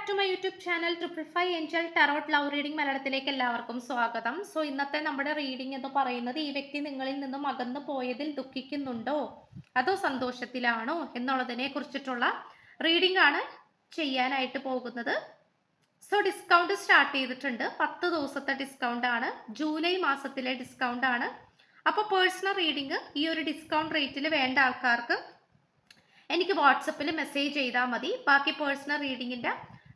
To my YouTube channel 555 angel tarot love reading മലയാളത്തിലേക്ക് എല്ലാവർക്കും സ്വാഗതം. സോ ഇന്നത്തെ നമ്മുടെ റീഡിംഗ് എന്ന് പറയുന്നത് ഈ വ്യക്തി നിങ്ങളിൽ നിന്നും അകന്നു പോയതിൽ ദുഃഖിക്കുന്നുണ്ടോ അതോ സന്തോഷത്തിലാണോ എന്നുള്ളതിനെ കുറിച്ചിട്ടുള്ള റീഡിംഗ് ആണ് ചെയ്യാനായിട്ട് പോകുന്നത്. സോ ഡിസ്കൗണ്ട് സ്റ്റാർട്ട് ചെയ്തിട്ടുണ്ട്. 10 ദിവസത്തെ ഡിസ്കൗണ്ട് ആണ്, ജൂലൈ മാസത്തിലെ ഡിസ്കൗണ്ട് ആണ്. അപ്പോൾ പേഴ്സണൽ റീഡിംഗ് ഈ ഒരു ഡിസ്കൗണ്ട് റേറ്റിൽ വേണ്ട ആൾക്കാർക്ക് എനിക്ക് വാട്സപ്പിൽ മെസ്സേജ് ചെയ്താൽ മതി. ബാക്കി പേഴ്സണൽ റീഡിങ്ങിൻ്റെ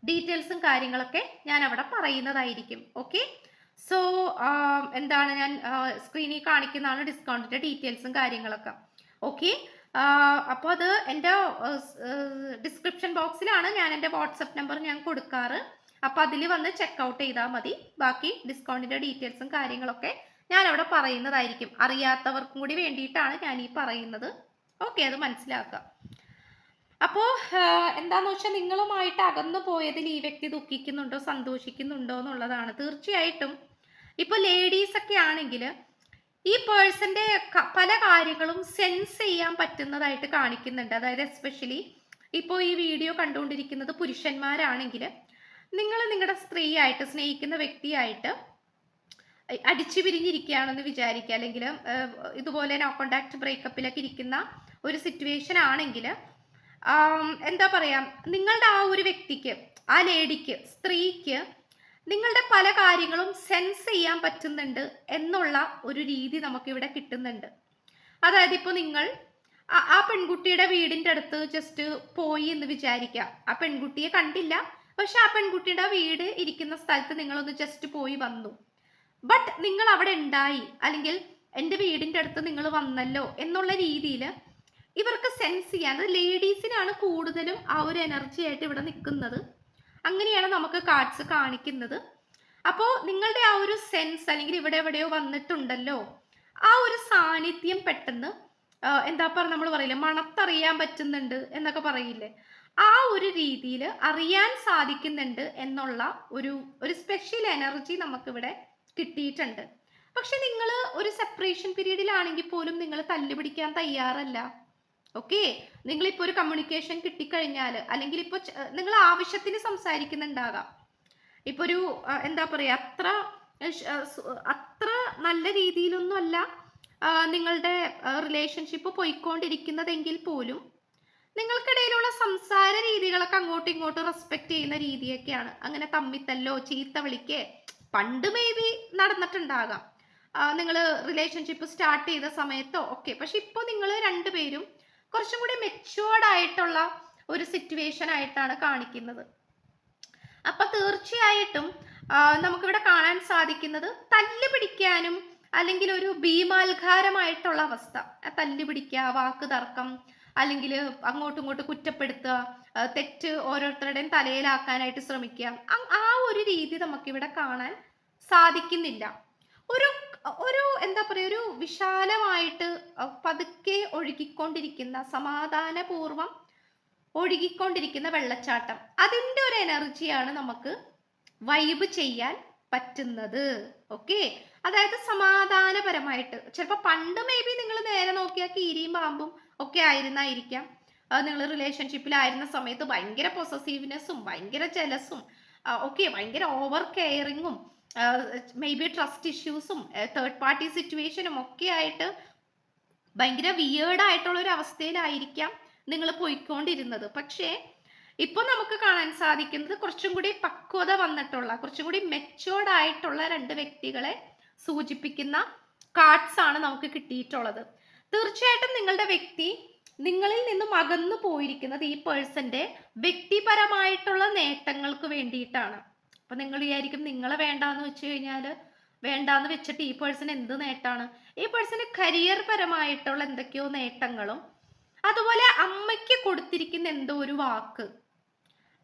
ഡീറ്റെയിൽസും കാര്യങ്ങളൊക്കെ ഞാൻ അവിടെ പറയുന്നതായിരിക്കും. ഓക്കെ, സോ എന്താണ് ഞാൻ സ്ക്രീനിൽ കാണിക്കുന്നതാണ് ഡിസ്കൗണ്ടിൻ്റെ ഡീറ്റെയിൽസും കാര്യങ്ങളൊക്കെ. ഓക്കെ, അപ്പോൾ അത് എൻ്റെ ഡിസ്ക്രിപ്ഷൻ ബോക്സിലാണ് ഞാൻ എൻ്റെ വാട്സപ്പ് നമ്പർ ഞാൻ കൊടുക്കാറ്. അപ്പോൾ അതിൽ വന്ന് ചെക്കൗട്ട് ചെയ്താൽ മതി. ബാക്കി ഡിസ്കൗണ്ടിൻ്റെ ഡീറ്റെയിൽസും കാര്യങ്ങളൊക്കെ ഞാൻ അവിടെ പറയുന്നതായിരിക്കും. അറിയാത്തവർക്കും കൂടി വേണ്ടിയിട്ടാണ് ഞാൻ ഈ പറയുന്നത്. ഓക്കെ, അത് മനസ്സിലാക്കുക. അപ്പോൾ എന്താന്ന് വെച്ചാൽ നിങ്ങളുമായിട്ട് അകന്നു പോയതിൽ ഈ വ്യക്തി ദുഃഖിക്കുന്നുണ്ടോ സന്തോഷിക്കുന്നുണ്ടോ എന്നുള്ളതാണ്. തീർച്ചയായിട്ടും ഇപ്പോൾ ലേഡീസ് ഒക്കെ ആണെങ്കിൽ ഈ പേഴ്സന്റെ പല കാര്യങ്ങളും സെൻസ് ചെയ്യാൻ പറ്റുന്നതായിട്ട് കാണിക്കുന്നുണ്ട്. അതായത് എസ്പെഷ്യലി ഇപ്പോൾ ഈ വീഡിയോ കണ്ടുകൊണ്ടിരിക്കുന്നത് പുരുഷന്മാരാണെങ്കിൽ നിങ്ങൾ നിങ്ങളുടെ സ്ത്രീയായിട്ട് സ്നേഹിക്കുന്ന വ്യക്തിയായിട്ട് അടിച്ചു പിരിഞ്ഞിരിക്കുകയാണെന്ന് വിചാരിക്കുക, അല്ലെങ്കിൽ ഇതുപോലെ നോ കോണ്ടാക്ട് ബ്രേക്കപ്പിലൊക്കെ ഇരിക്കുന്ന ഒരു സിറ്റുവേഷൻ ആണെങ്കിൽ എന്താ പറയാ, നിങ്ങളുടെ ആ ഒരു വ്യക്തിക്ക്, ആ ലേഡിക്ക്, സ്ത്രീക്ക് നിങ്ങളുടെ പല കാര്യങ്ങളും സെൻസ് ചെയ്യാൻ പറ്റുന്നുണ്ട് എന്നുള്ള ഒരു രീതി നമുക്കിവിടെ കിട്ടുന്നുണ്ട്. അതായത് ഇപ്പോൾ നിങ്ങൾ ആ പെൺകുട്ടിയുടെ വീടിൻ്റെ അടുത്ത് ജസ്റ്റ് പോയി എന്ന് വിചാരിക്കുക. ആ പെൺകുട്ടിയെ കണ്ടില്ല, പക്ഷെ ആ പെൺകുട്ടിയുടെ വീട് ഇരിക്കുന്ന സ്ഥലത്ത് നിങ്ങളൊന്ന് ജസ്റ്റ് പോയി വന്നു. ബട്ട് നിങ്ങൾ അവിടെ ഉണ്ടായി, അല്ലെങ്കിൽ എൻ്റെ വീടിൻ്റെ അടുത്ത് നിങ്ങൾ വന്നല്ലോ എന്നുള്ള രീതിയിൽ ഇവർക്ക് സെൻസ് ചെയ്യാൻ, ലേഡീസിനാണ് കൂടുതലും ആ ഒരു എനർജി ആയിട്ട് ഇവിടെ നിൽക്കുന്നത്. അങ്ങനെയാണ് നമുക്ക് കാർഡ്സ് കാണിക്കുന്നത്. അപ്പോൾ നിങ്ങളുടെ ആ ഒരു സെൻസ്, അല്ലെങ്കിൽ ഇവിടെ എവിടെയോ വന്നിട്ടുണ്ടല്ലോ, ആ ഒരു സാന്നിധ്യം പെട്ടെന്ന് എന്താ പറയുക, നമ്മൾ പറയില്ലേ മണത്തറിയാൻ പറ്റുന്നുണ്ട് എന്നൊക്കെ പറയില്ലേ, ആ ഒരു രീതിയിൽ അറിയാൻ സാധിക്കുന്നുണ്ട് എന്നുള്ള ഒരു സ്പെഷ്യൽ എനർജി നമുക്കിവിടെ കിട്ടിയിട്ടുണ്ട്. പക്ഷെ നിങ്ങൾ ഒരു സെപ്പറേഷൻ പീരീഡിലാണെങ്കിൽ പോലും നിങ്ങൾ തല്ലുപിടിക്കാൻ തയ്യാറല്ല. ഓക്കെ, നിങ്ങളിപ്പോൾ ഒരു കമ്മ്യൂണിക്കേഷൻ കിട്ടിക്കഴിഞ്ഞാൽ, അല്ലെങ്കിൽ ഇപ്പോൾ നിങ്ങൾ ആവശ്യത്തിന് സംസാരിക്കുന്നുണ്ടാകാം, ഇപ്പോൾ ഒരു എന്താ പറയുക, അത്ര നല്ല രീതിയിലൊന്നും അല്ല നിങ്ങളുടെ റിലേഷൻഷിപ്പ് പോയിക്കൊണ്ടിരിക്കുന്നതെങ്കിൽ പോലും നിങ്ങൾക്കിടയിലുള്ള സംസാര രീതികളൊക്കെ അങ്ങോട്ടും ഇങ്ങോട്ടും റെസ്പെക്ട് ചെയ്യുന്ന രീതിയൊക്കെയാണ്. അങ്ങനെ തമ്മിത്തല്ലോ ചീത്ത വിളിക്കേ പണ്ട് മേ ബി നടന്നിട്ടുണ്ടാകാം, നിങ്ങൾ റിലേഷൻഷിപ്പ് സ്റ്റാർട്ട് ചെയ്ത സമയത്തോ ഒക്കെ. പക്ഷെ ഇപ്പോൾ നിങ്ങൾ രണ്ടുപേരും കുറച്ചും കൂടി മെച്ചുവേർഡ് ആയിട്ടുള്ള ഒരു സിറ്റുവേഷൻ ആയിട്ടാണ് കാണിക്കുന്നത്. അപ്പൊ തീർച്ചയായിട്ടും നമുക്കിവിടെ കാണാൻ സാധിക്കുന്നത് തല്ല് പിടിക്കാനും, അല്ലെങ്കിൽ ഒരു ഭീമാത്കാരമായിട്ടുള്ള അവസ്ഥ, തല്ല് പിടിക്കുക, വാക്ക് തർക്കം, അല്ലെങ്കിൽ അങ്ങോട്ടും ഇങ്ങോട്ടും കുറ്റപ്പെടുത്തുക, തെറ്റ് ഓരോരുത്തരുടെയും തലയിലാക്കാനായിട്ട് ശ്രമിക്കുക, ആ ഒരു രീതി നമുക്കിവിടെ കാണാൻ സാധിക്കുന്നില്ല. ഒരു എന്താ പറയുക, ഒരു വിശാലമായിട്ട് പതുക്കെ ഒഴുകിക്കൊണ്ടിരിക്കുന്ന, സമാധാനപൂർവം ഒഴുകിക്കൊണ്ടിരിക്കുന്ന വെള്ളച്ചാട്ടം, അതിൻ്റെ ഒരു എനർജിയാണ് നമുക്ക് വൈബ് ചെയ്യാൻ പറ്റുന്നത്. ഓക്കെ, അതായത് സമാധാനപരമായിട്ട്. ചിലപ്പോൾ പണ്ട് മേ ബി നിങ്ങൾ നേരെ നോക്കിയാൽ കീരിയും പാമ്പും ഒക്കെ ആയിരുന്നായിരിക്കാം. നിങ്ങൾ റിലേഷൻഷിപ്പിലായിരുന്ന സമയത്ത് ഭയങ്കര പൊസസീവ്നെസ്സും ഭയങ്കര ജലസും ഒക്കെ, ഭയങ്കര ഓവർ കെയറിങ്ങും മേ ബി ട്രസ്റ്റ് ഇഷ്യൂസും തേർഡ് പാർട്ടി സിറ്റുവേഷനും ഒക്കെ ആയിട്ട് ഭയങ്കര വിയേർഡ് ആയിട്ടുള്ള ഒരു അവസ്ഥയിലായിരിക്കാം നിങ്ങൾ പോയിക്കൊണ്ടിരുന്നത്. പക്ഷേ ഇപ്പൊ നമുക്ക് കാണാൻ സാധിക്കുന്നത് കുറച്ചും കൂടി പക്വത വന്നിട്ടുള്ള, കുറച്ചും കൂടി മെച്ചുവേർഡ് ആയിട്ടുള്ള രണ്ട് വ്യക്തികളെ സൂചിപ്പിക്കുന്ന കാർഡ്സ് ആണ് നമുക്ക് കിട്ടിയിട്ടുള്ളത്. തീർച്ചയായിട്ടും നിങ്ങളുടെ വ്യക്തി നിങ്ങളിൽ നിന്നും അകന്നു പോയിരിക്കുന്നത് ഈ പേഴ്സന്റെ വ്യക്തിപരമായിട്ടുള്ള നേട്ടങ്ങൾക്ക് വേണ്ടിയിട്ടാണ്. അപ്പൊ നിങ്ങൾ വിചാരിക്കും നിങ്ങളെ വേണ്ടാന്ന് വെച്ച് കഴിഞ്ഞാൽ, വേണ്ടാന്ന് വെച്ചിട്ട് ഈ പേഴ്സൺ എന്ത് നേട്ടാണ്? ഈ പേഴ്സണ് കരിയർ പരമായിട്ടുള്ള എന്തൊക്കെയോ നേട്ടങ്ങളും, അതുപോലെ അമ്മയ്ക്ക് കൊടുത്തിരിക്കുന്ന എന്തോ ഒരു വാക്ക്,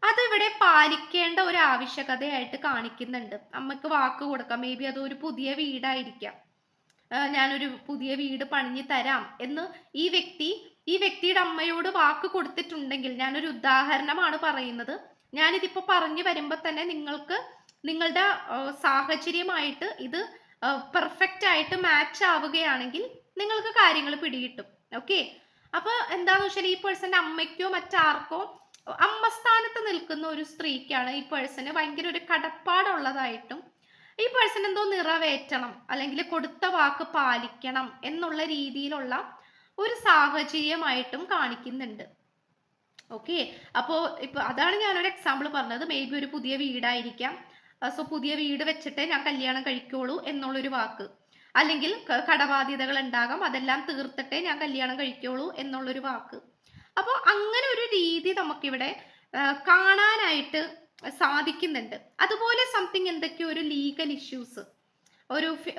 അതിവിടെ പാലിക്കേണ്ട ഒരു ആവശ്യകതയായിട്ട് കാണിക്കുന്നുണ്ട്. അമ്മയ്ക്ക് വാക്ക് കൊടുക്കാം, മേ ബി അതൊരു പുതിയ വീടായിരിക്കാം, ഞാനൊരു പുതിയ വീട് പണിഞ്ഞു തരാം എന്ന് ഈ വ്യക്തിയുടെ അമ്മയോട് വാക്ക് കൊടുത്തിട്ടുണ്ടെങ്കിൽ, ഞാനൊരു ഉദാഹരണമാണ് പറയുന്നത്, ഞാനിതിപ്പോൾ പറഞ്ഞു വരുമ്പോൾ തന്നെ നിങ്ങൾക്ക് നിങ്ങളുടെ സാഹചര്യമായിട്ട് ഇത് പെർഫെക്റ്റ് ആയിട്ട് മാച്ച് ആവുകയാണെങ്കിൽ നിങ്ങൾക്ക് കാര്യങ്ങൾ പിടികിട്ടും. ഓക്കെ, അപ്പൊ എന്താന്ന് വെച്ചാൽ ഈ പേഴ്സന്റെ അമ്മയ്ക്കോ മറ്റാർക്കോ അമ്മസ്ഥാനത്ത് നിൽക്കുന്ന ഒരു സ്ത്രീക്കാണ് ഈ പേഴ്സണ് ഭയങ്കര ഒരു കടപ്പാടുള്ളതായിട്ടും ഈ പേഴ്സൺ എന്തോ നിറവേറ്റണം അല്ലെങ്കിൽ കൊടുത്ത വാക്ക് പാലിക്കണം എന്നുള്ള രീതിയിലുള്ള ഒരു സാഹചര്യമായിട്ടും കാണിക്കുന്നുണ്ട്. ഓക്കെ, അപ്പോൾ ഇപ്പൊ അതാണ് ഞാനൊരു എക്സാമ്പിൾ പറഞ്ഞത്. മേ ബി ഒരു പുതിയ വീടായിരിക്കാം. സോ പുതിയ വീട് വെച്ചിട്ടേ ഞാൻ കല്യാണം കഴിക്കുള്ളൂ എന്നുള്ളൊരു വാക്ക്, അല്ലെങ്കിൽ കടബാധ്യതകൾ ഉണ്ടാകാം, അതെല്ലാം തീർത്തിട്ടേ ഞാൻ കല്യാണം കഴിക്കുള്ളൂ എന്നുള്ളൊരു വാക്ക്. അപ്പോൾ അങ്ങനെ ഒരു രീതി നമുക്കിവിടെ കാണാനായിട്ട് സാധിക്കുന്നുണ്ട്. അതുപോലെ സംതിങ് എന്തൊക്കെയോ ഒരു ലീഗൽ ഇഷ്യൂസ്,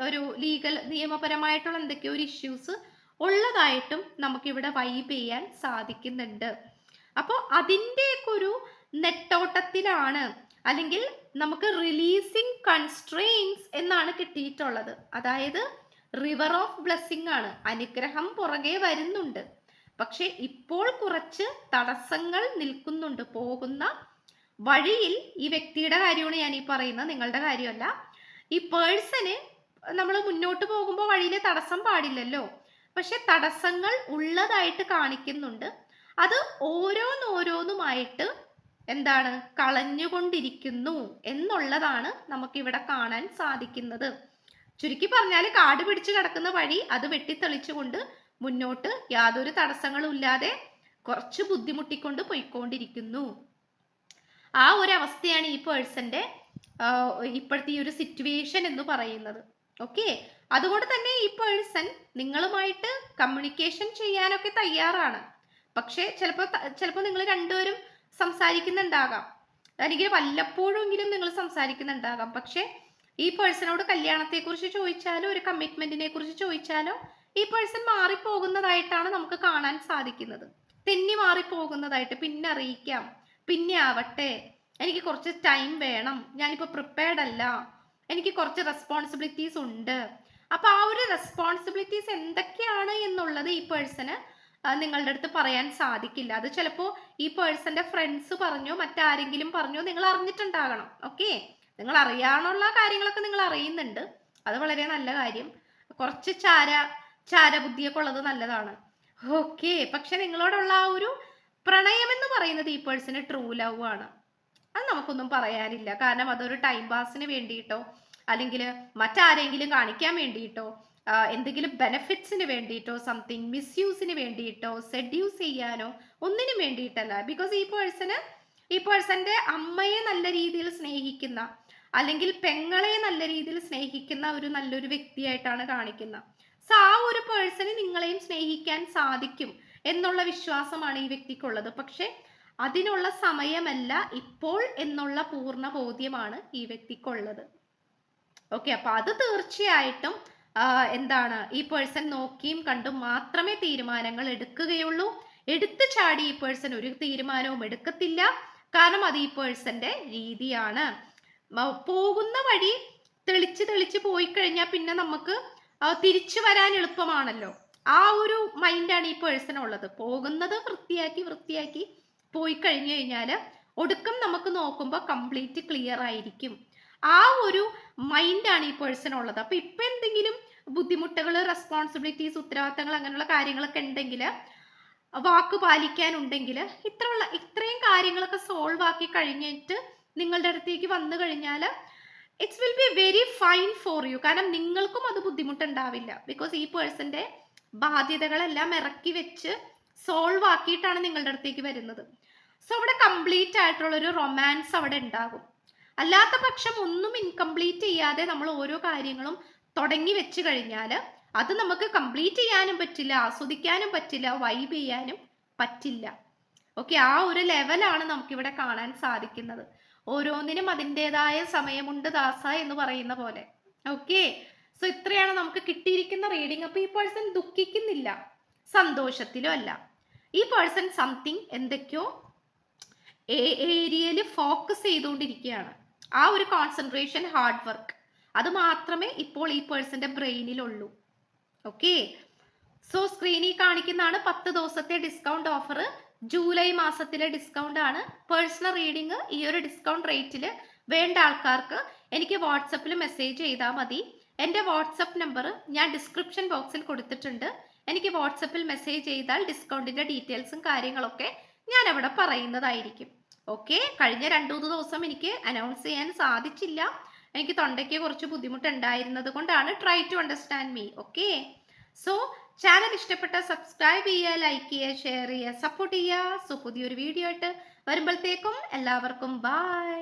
ഒരു ലീഗൽ നിയമപരമായിട്ടുള്ള എന്തൊക്കെയോ ഒരു ഇഷ്യൂസ് ഉള്ളതായിട്ടും നമുക്കിവിടെ വൈബ് ചെയ്യാൻ സാധിക്കുന്നുണ്ട്. അപ്പോൾ അതിൻ്റെയൊക്കെ ഒരു നെട്ടോട്ടത്തിലാണ്, അല്ലെങ്കിൽ നമുക്ക് റിലീസിങ് കൺസ്ട്രെയിൻസ് എന്നാണ് കിട്ടിയിട്ടുള്ളത്. അതായത് റിവർ ഓഫ് ബ്ലെസ്സിങ് ആണ്, അനുഗ്രഹം പുറകെ വരുന്നുണ്ട്. പക്ഷെ ഇപ്പോൾ കുറച്ച് തടസ്സങ്ങൾ നിൽക്കുന്നുണ്ട്. പോകുന്ന വഴിയിൽ ഈ വ്യക്തിയുടെ കാര്യമാണ് ഞാൻ ഈ പറയുന്നത്, നിങ്ങളുടെ കാര്യമല്ല. ഈ പേഴ്സണ് നമ്മൾ മുന്നോട്ട് പോകുമ്പോൾ വഴിയിൽ തടസ്സം പാടില്ലല്ലോ, പക്ഷെ തടസ്സങ്ങൾ ഉള്ളതായിട്ട് കാണിക്കുന്നുണ്ട്. അത് ഓരോന്നോരോന്നുമായിട്ട് എന്താണ് കളഞ്ഞുകൊണ്ടിരിക്കുന്നു എന്നുള്ളതാണ് നമുക്കിവിടെ കാണാൻ സാധിക്കുന്നത്. ചുരുക്കി പറഞ്ഞാൽ കാട് പിടിച്ചു കിടക്കുന്ന വഴി അത് വെട്ടിത്തെളിച്ചുകൊണ്ട് മുന്നോട്ട് യാതൊരു തടസ്സങ്ങളും ഇല്ലാതെ കുറച്ച് ബുദ്ധിമുട്ടിക്കൊണ്ട് പോയിക്കൊണ്ടിരിക്കുന്നു. ആ ഒരു അവസ്ഥയാണ് ഈ പേഴ്സന്റെ ഇപ്പോഴത്തെ ഈ ഒരു സിറ്റുവേഷൻ എന്ന് പറയുന്നത്. ഓക്കെ, അതുകൊണ്ട് തന്നെ ഈ പേഴ്സൺ നിങ്ങളുമായിട്ട് കമ്മ്യൂണിക്കേഷൻ ചെയ്യാനൊക്കെ തയ്യാറാണ്. പക്ഷെ ചിലപ്പോൾ നിങ്ങൾ രണ്ടുപേരും സംസാരിക്കുന്നുണ്ടാകാം, അല്ലെങ്കിൽ വല്ലപ്പോഴെങ്കിലും നിങ്ങൾ സംസാരിക്കുന്നുണ്ടാകാം. പക്ഷെ ഈ പേഴ്സണോട് കല്യാണത്തെക്കുറിച്ച് ചോദിച്ചാലോ ഒരു കമ്മിറ്റ്മെന്റിനെ കുറിച്ച് ചോദിച്ചാലോ ഈ പേഴ്സൺ മാറിപ്പോകുന്നതായിട്ടാണ് നമുക്ക് കാണാൻ സാധിക്കുന്നത്. തെന്നി മാറിപ്പോകുന്നതായിട്ട്, പിന്നെ അറിയിക്കാം, പിന്നെ ആവട്ടെ, എനിക്ക് കുറച്ച് ടൈം വേണം, ഞാനിപ്പോൾ പ്രിപ്പയർഡ് അല്ല, എനിക്ക് കുറച്ച് റെസ്പോൺസിബിലിറ്റീസ് ഉണ്ട്. അപ്പൊ ആ ഒരു റെസ്പോൺസിബിലിറ്റീസ് എന്തൊക്കെയാണ് എന്നുള്ളത് ഈ പേഴ്സണ് നിങ്ങളുടെ അടുത്ത് പറയാൻ സാധിക്കില്ല. അത് ചിലപ്പോൾ ഈ പേഴ്സന്റെ ഫ്രണ്ട്സ് പറഞ്ഞോ മറ്റാരെങ്കിലും പറഞ്ഞോ നിങ്ങൾ അറിഞ്ഞിട്ടുണ്ടാകണം. ഓക്കെ, നിങ്ങൾ അറിയാനുള്ള കാര്യങ്ങളൊക്കെ നിങ്ങൾ അറിയുന്നുണ്ട്, അത് വളരെ നല്ല കാര്യം. കുറച്ച് ചാരബുദ്ധിയൊക്കെ ഉള്ളത് നല്ലതാണ്. ഓക്കെ, പക്ഷെ നിങ്ങളോടുള്ള ആ ഒരു പ്രണയം എന്ന് പറയുന്നത് ഈ പേഴ്സണ് ട്രൂ ലവ് ആണ്. അത് നമുക്കൊന്നും പറയാനില്ല. കാരണം അതൊരു ടൈം പാസിന് വേണ്ടിയിട്ടോ അല്ലെങ്കിൽ മറ്റാരെങ്കിലും കാണിക്കാൻ വേണ്ടിയിട്ടോ എന്തെങ്കിലും ബെനഫിറ്റ്സിന് വേണ്ടിയിട്ടോ സംതിങ് മിസ്യൂസിന് വേണ്ടിയിട്ടോ സെഡ്യൂസ് ചെയ്യാനോ ഒന്നിനും വേണ്ടിയിട്ടല്ല. ബിക്കോസ് ഈ പേഴ്സന്റെ അമ്മയെ നല്ല രീതിയിൽ സ്നേഹിക്കുന്ന അല്ലെങ്കിൽ പെങ്ങളെ നല്ല രീതിയിൽ സ്നേഹിക്കുന്ന ഒരു നല്ലൊരു വ്യക്തിയായിട്ടാണ് കാണിക്കുന്നത്. സോ ആ ഒരു പേഴ്സണ് നിങ്ങളെയും സ്നേഹിക്കാൻ സാധിക്കും എന്നുള്ള വിശ്വാസമാണ് ഈ വ്യക്തിക്കുള്ളത്. പക്ഷെ അതിനുള്ള സമയമല്ല ഇപ്പോൾ എന്നുള്ള പൂർണ്ണ ബോധ്യമാണ് ഈ വ്യക്തിക്കുള്ളത്. ഓക്കെ, അപ്പൊ അത് തീർച്ചയായിട്ടും എന്താണ് ഈ പേഴ്സൺ നോക്കിയും കണ്ടും മാത്രമേ തീരുമാനങ്ങൾ എടുക്കുകയുള്ളൂ. എടുത്തു ചാടി ഈ പേഴ്സൺ ഒരു തീരുമാനവും എടുക്കത്തില്ല. കാരണം അത് ഈ പേഴ്സന്റെ രീതിയാണ്. പോകുന്ന വഴി തെളിച്ച് പോയി കഴിഞ്ഞാൽ പിന്നെ നമുക്ക് തിരിച്ചു വരാൻ എളുപ്പമാണല്ലോ. ആ ഒരു മൈൻഡാണ് ഈ പേഴ്സൺ ഉള്ളത്. പോകുന്നത് വൃത്തിയാക്കി പോയി കഴിഞ്ഞു കഴിഞ്ഞാൽ ഒടുക്കം നമുക്ക് നോക്കുമ്പോൾ കംപ്ലീറ്റ് ക്ലിയർ ആയിരിക്കും. ആ ഒരു മൈൻഡാണ് ഈ പേഴ്സൺ ഉള്ളത്. അപ്പൊ ഇപ്പൊ എന്തെങ്കിലും ബുദ്ധിമുട്ടുകൾ, റെസ്പോൺസിബിലിറ്റീസ്, ഉത്തരവാദിത്തങ്ങൾ അങ്ങനെയുള്ള കാര്യങ്ങളൊക്കെ ഉണ്ടെങ്കിൽ, വാക്ക് പാലിക്കാനുണ്ടെങ്കിൽ ഇത്രയും കാര്യങ്ങളൊക്കെ സോൾവ് ആക്കി കഴിഞ്ഞിട്ട് നിങ്ങളുടെ അടുത്തേക്ക് വന്നു കഴിഞ്ഞാൽ it's will be very fine for you. കാരണം നിങ്ങൾക്കും അത് ബുദ്ധിമുട്ടുണ്ടാവില്ല. ബിക്കോസ് ഈ പേഴ്സന്റെ ബാധ്യതകളെല്ലാം ഇറക്കി വെച്ച് സോൾവ് ആക്കിയിട്ടാണ് നിങ്ങളുടെ അടുത്തേക്ക് വരുന്നത്. സോ അവിടെ കംപ്ലീറ്റ് ആയിട്ടുള്ള ഒരു റൊമാൻസ് അവിടെ ഉണ്ടാകും. അല്ലാത്ത പക്ഷം ഒന്നും ഇൻകംപ്ലീറ്റ് ചെയ്യാതെ നമ്മൾ ഓരോ കാര്യങ്ങളും തുടങ്ങി വെച്ച് കഴിഞ്ഞാൽ അത് നമുക്ക് കംപ്ലീറ്റ് ചെയ്യാനും പറ്റില്ല, ആസ്വദിക്കാനും പറ്റില്ല, വൈബ് ചെയ്യാനും പറ്റില്ല. ഓക്കെ, ആ ഒരു ലെവലാണ് നമുക്കിവിടെ കാണാൻ സാധിക്കുന്നത്. ഓരോന്നിനും അതിൻ്റെതായ സമയമുണ്ട് ദാസ എന്ന് പറയുന്ന പോലെ. ഓക്കെ, സോ ഇത്രയാണ് നമുക്ക് കിട്ടിയിരിക്കുന്ന റീഡിങ്. അപ്പൊ ഈ പേഴ്സൺ ദുഃഖിക്കുന്നില്ല, സന്തോഷത്തിലും അല്ല. ഈ പേഴ്സൺ സംതിങ് എന്തൊക്കെയോ ഏരിയയിൽ ഫോക്കസ് ചെയ്തുകൊണ്ടിരിക്കുകയാണ്. ആ ഒരു കോൺസെൻട്രേഷൻ, ഹാർഡ് വർക്ക്, അത് മാത്രമേ ഇപ്പോൾ ഈ പേഴ്സന്റെ ബ്രെയിനിലുള്ളൂ. ഓക്കെ, സോ സ്ക്രീനിൽ കാണിക്കുന്നതാണ് 10 ദിവസത്തെ ഡിസ്കൗണ്ട് ഓഫർ. ജൂലൈ മാസത്തിലെ ഡിസ്കൗണ്ട് ആണ്. പേഴ്സണൽ റീഡിങ് ഈ ഒരു ഡിസ്കൗണ്ട് റേറ്റിൽ വേണ്ട ആൾക്കാർക്ക് എനിക്ക് വാട്സപ്പിൽ മെസ്സേജ് ചെയ്താൽ മതി. എൻ്റെ വാട്സപ്പ് നമ്പർ ഞാൻ ഡിസ്ക്രിപ്ഷൻ ബോക്സിൽ കൊടുത്തിട്ടുണ്ട്. എനിക്ക് വാട്സപ്പിൽ മെസ്സേജ് ചെയ്താൽ ഡിസ്കൗണ്ടിന്റെ ഡീറ്റെയിൽസും കാര്യങ്ങളൊക്കെ ഞാനവിടെ പറയുന്നതായിരിക്കും. ഓക്കെ. കഴിഞ്ഞ 2-3 ദിവസം എനിക്ക് അനൗൺസ് ചെയ്യാൻ സാധിച്ചില്ല. എനിക്ക് തൊണ്ടയ്ക്ക് കുറച്ച് ബുദ്ധിമുട്ടുണ്ടായിരുന്നത് കൊണ്ടാണ്. Try to understand me. Okay. So channel ഇഷ്ടപ്പെട്ട സബ്സ്ക്രൈബ് ചെയ്യുക, ലൈക്ക് ചെയ്യുക, ഷെയർ ചെയ്യുക, സപ്പോർട്ട് ചെയ്യുക. സോ പുതിയൊരു വീഡിയോ ആയിട്ട് വരുമ്പോഴത്തേക്കും എല്ലാവർക്കും ബൈ.